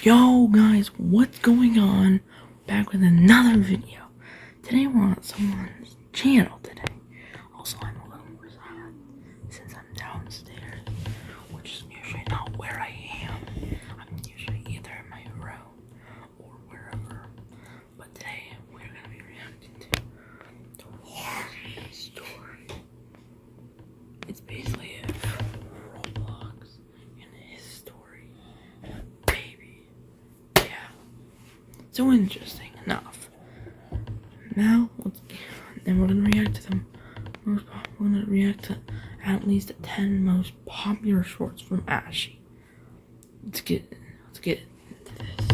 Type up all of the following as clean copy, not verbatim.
Yo guys, what's going on? Back with another video. Today we're on someone's channel today. Also, I'm a little more sad since I'm downstairs, which is usually not where I am. I'm usually either in my room or wherever. But today we're gonna be reacting to Ashy's story. It's basically roblox and his story. Baby. Yeah. So interesting enough. Now, then we're gonna react to we're gonna react to at least 10 most popular shorts from Ashyy. Let's get into this.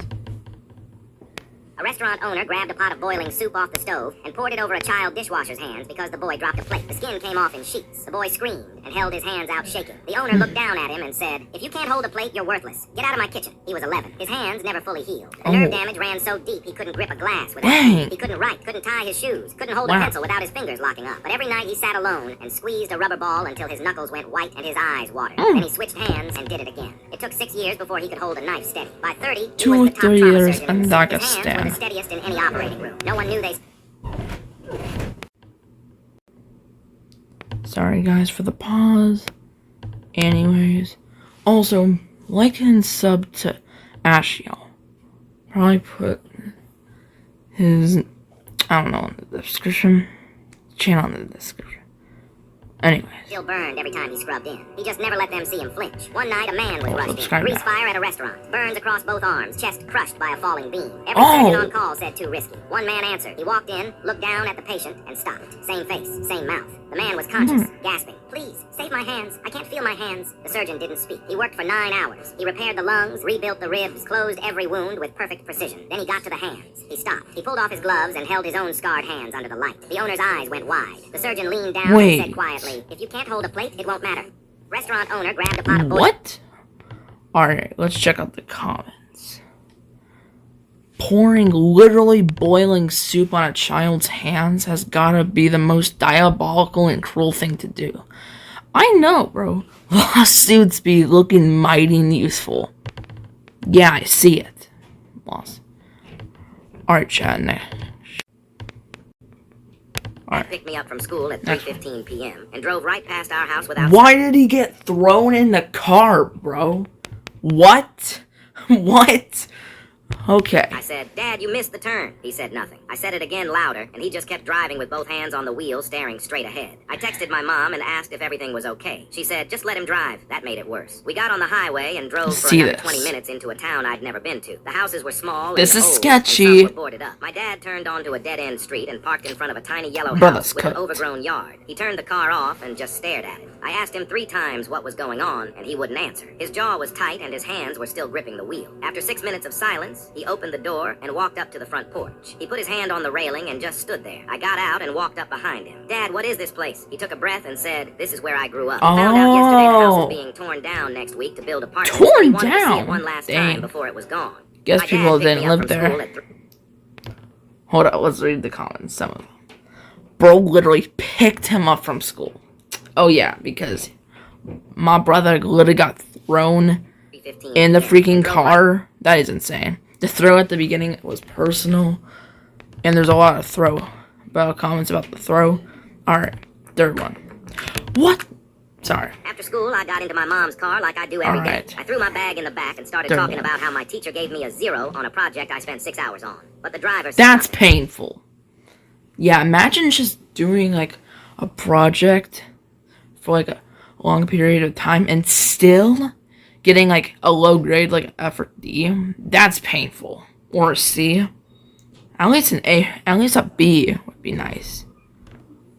A restaurant owner grabbed a pot of boiling soup off the stove and poured it over a child dishwasher's hands because the boy dropped a plate. The skin came off in sheets. The boy screamed and held his hands out shaking. The owner looked down at him and said, "If you can't hold a plate, you're worthless. Get out of my kitchen." He was 11. His hands never fully healed. The nerve damage ran so deep he couldn't grip a glass without pain. He couldn't write, couldn't tie his shoes, couldn't hold a pencil without his fingers locking up. But every night he sat alone and squeezed a rubber ball until his knuckles went white and his eyes watered. Then he switched hands and did it again. It took 6 years before he could hold a knife steady. By 30, he was the top trauma years surgeon. and His like a hands were stem. the steadiest in any operating room. No one knew they... Sorry guys for the pause. Anyways, also like and sub to Ashyy. Probably put his I don't know in the description. Channel in the description. Anyways. Still burned every time he scrubbed in. He just never let them see him flinch. One night, a man was rushed in. subscribe Grease now. fire at a restaurant. Burns across both arms. Chest crushed by a falling beam. Every surgeon on call said too risky. One man answered. He walked in, looked down at the patient, and stopped. Same face, same mouth. The man was conscious, gasping. "Please, save my hands. I can't feel my hands." The surgeon didn't speak. He worked for 9 hours. He repaired the lungs, rebuilt the ribs, closed every wound with perfect precision. Then he got to the hands. He stopped. He pulled off his gloves and held his own scarred hands under the light. The owner's eyes went wide. The surgeon leaned down and said quietly, "If you can't hold a plate, it won't matter." Restaurant owner grabbed a pot of boiling... What? Alright, let's check out the comments. Pouring literally boiling soup on a child's hands has gotta be the most diabolical and cruel thing to do. I know, bro. Lawsuits be looking mighty useful. Yeah, I see it. Lost. Alright, chat, next. Dad picked me up from school at 3:15 p.m. and drove right past our house without... Why did he get thrown in the car, bro? What? What? Okay. I said, "Dad, you missed the turn." He said nothing. I said it again louder, and he just kept driving with both hands on the wheel, staring straight ahead. I texted my mom and asked if everything was okay. She said, "Just let him drive." That made it worse. We got on the highway and drove for another 20 minutes into a town I'd never been to. The houses were small This and is old, sketchy. and some were boarded up. My dad turned onto a dead-end street and parked in front of a tiny yellow house with an overgrown yard. He turned the car off and just stared at it. I asked him 3 times what was going on, and he wouldn't answer. His jaw was tight and his hands were still gripping the wheel. After 6 minutes of silence, he opened the door and walked up to the front porch. He put his hand on the railing and just stood there. I got out and walked up behind him. "Dad, what is this place?" He took a breath and said, "This is where I grew up." He found out yesterday the house was being torn down next week to build apartments. He wanted to see it one last time before it was gone. Guess people didn't live there. Hold up, let's read the comments. Some of them. Bro literally picked him up from school. Oh yeah, because my brother literally got thrown in the freaking car. That is insane. The throw at the beginning was personal, and there's a lot of comments about the throw. Alright, third one. What? Sorry. After school, I got into my mom's car like I do every day. I threw my bag in the back and started talking about how my teacher gave me a 0 on a project I spent 6 hours on. But the driver said... That's painful. Yeah, imagine just doing, like, a project for, like, a long period of time and still getting, like, a low grade, like an F or D. That's painful. Or a C. At least an A. At least a B would be nice.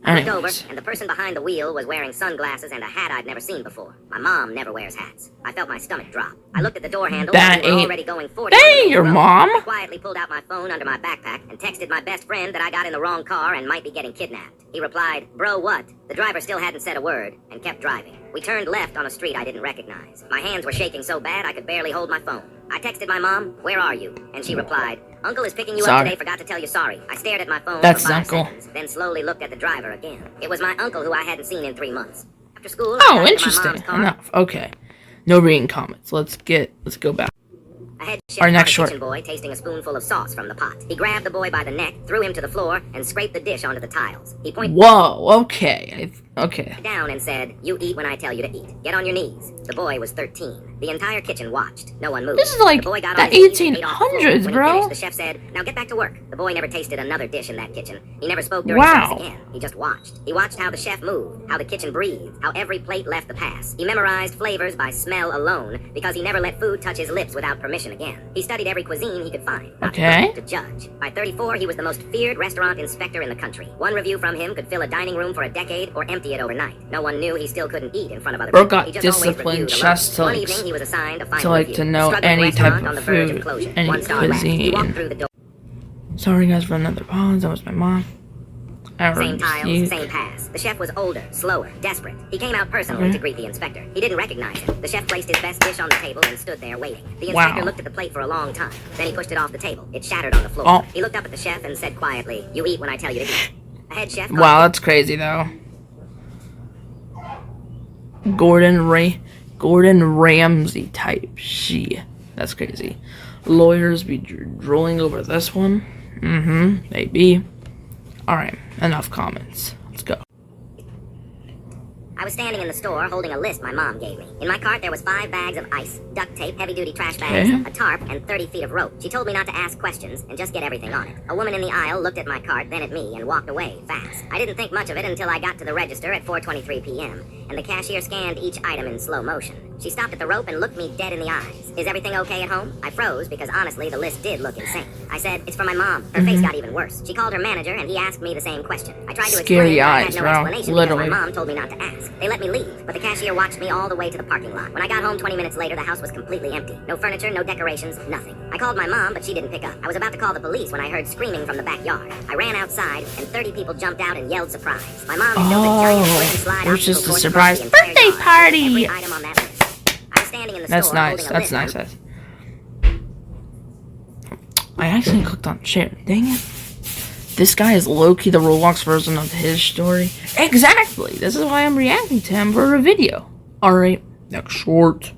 I looked over, and the person behind the wheel was wearing sunglasses and a hat I'd never seen before. My mom never wears hats. I felt my stomach drop. I looked at the door handle, and we were already going 40. Hey, your mom! I quietly pulled out my phone under my backpack and texted my best friend that I got in the wrong car and might be getting kidnapped. He replied, "Bro, what?" The driver still hadn't said a word and kept driving. We turned left on a street I didn't recognize. My hands were shaking so bad I could barely hold my phone. I texted my mom, "Where are you?" And she replied, "Uncle is picking you up today, forgot to tell you sorry." I stared at my phone for 5 seconds, then slowly looked at the driver again. It was my uncle who I hadn't seen in 3 months. After school, oh, interesting enough. Okay. No reading comments. Let's go back. A head chef Our caught next a short. kitchen boy tasting a spoonful of sauce from the pot. He grabbed the boy by the neck, threw him to the floor, and scraped the dish onto the tiles. He pointed Whoa, okay. Okay. down and said, "You eat when I tell you to eat. Get on your knees." The boy was 13. The entire kitchen watched. No one moved. This is like the boy got the on his knees and ate off the floor. 1800s, When bro. he finished, the chef said, "Now get back to work." The boy never tasted another dish in that kitchen. He never spoke during Wow. service again. He just watched. He watched how the chef moved, how the kitchen breathed, how every plate left the pass. He memorized flavors by smell alone because he never let food touch his lips without permission again. He studied every cuisine he could find, not Okay. to judge. By 34, he was the most feared restaurant inspector in the country. One review from him could fill a dining room for a decade or empty it overnight. No one knew he still couldn't eat in front of other Bro people. got He just always disciplined reviewed just alone. to, One like, evening, he was assigned a final to like review. to know Struggling any restaurant type on the of verge of food, closure. any One star left. He walked cuisine. through the door. Sorry guys for another pause. That was my mom. Same tiles, same pass. The chef was older, slower, desperate. He came out personally to greet the inspector. He didn't recognize him. The chef placed his best dish on the table and stood there waiting. The inspector Wow. looked at the plate for a long time. Then he pushed it off the table. It shattered on the floor. Oh. He looked up at the chef and said quietly, "You eat when I tell you to eat." A head chef caught Wow, that's crazy though. Gordon Ramsay type. That's crazy. Lawyers be drooling over this one. Maybe. Alright, enough comments. Let's go. I was standing in the store holding a list my mom gave me. In my cart, there was 5 bags of ice, duct tape, heavy-duty trash bags, Okay. a tarp, and 30 feet of rope. She told me not to ask questions and just get everything on it. A woman in the aisle looked at my cart, then at me, and walked away fast. I didn't think much of it until I got to the register at 4:23 p.m., and the cashier scanned each item in slow motion. She stopped at the rope and looked me dead in the eyes. "Is everything okay at home?" I froze because honestly, the list did look insane. I said, "It's for my mom." Her face got even worse. She called her manager and he asked me the same question. I tried to Scary explain, but I eyes, had no bro. explanation Literally. because my mom told me not to ask. They let me leave, but the cashier watched me all the way to the parking lot. When I got home 20 minutes later, the house was completely empty. No furniture, no decorations, nothing. I called my mom, but she didn't pick up. I was about to call the police when I heard screaming from the backyard. I ran outside, and 30 people jumped out and yelled surprise. My mom had built a giant slip and slide it was obstacle just a course surprise across the entire birthday yard. party. Every item on that list. I was standing in the That's store nice. holding a That's list. nice. I actually clicked on share. Dang it. This guy is low-key the Roblox version of his story. Exactly. This is why I'm reacting to him for a video. Alright, next short.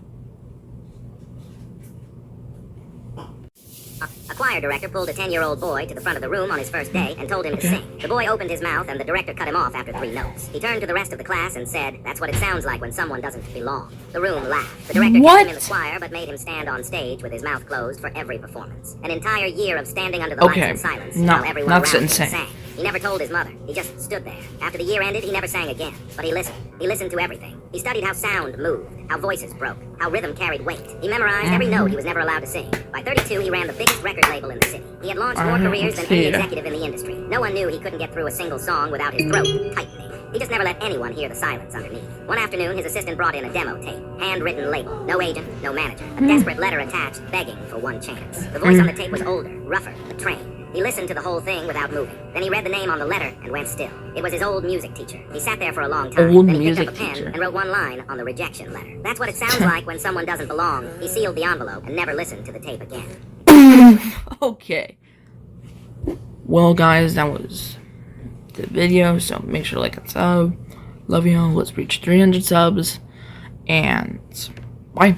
A choir director pulled a 10-year-old boy to the front of the room on his first day and told him to sing. The boy opened his mouth and the director cut him off after 3 notes. He turned to the rest of the class and said, "That's what it sounds like when someone doesn't belong." The room laughed. The director kept him in the choir but made him stand on stage with his mouth closed for every performance. An entire year of standing under the lights in silence while everyone that's around him insane. sang. He never told his mother. He just stood there. After the year ended, he never sang again. But he listened. He listened to everything. He studied how sound moved, how voices broke, how rhythm carried weight. He memorized every note he was never allowed to sing. By 32, he ran the biggest record label in the city. He had launched more careers than any executive in the industry. No one knew he couldn't get through a single song without his throat tightening. He just never let anyone hear the silence underneath. One afternoon, his assistant brought in a demo tape, handwritten label, no agent, no manager, a desperate letter attached, begging for one chance. The voice on the tape was older, rougher, but trained. He listened to the whole thing without moving. Then he read the name on the letter and went still. It was his old music teacher. He sat there for a long time. Old then he picked music up a pen teacher. and wrote one line on the rejection letter. That's what it sounds like when someone doesn't belong. He sealed the envelope and never listened to the tape again. Okay. Well, guys, that was the video. So make sure to like and sub. Love y'all. Let's reach 300 subs. And bye.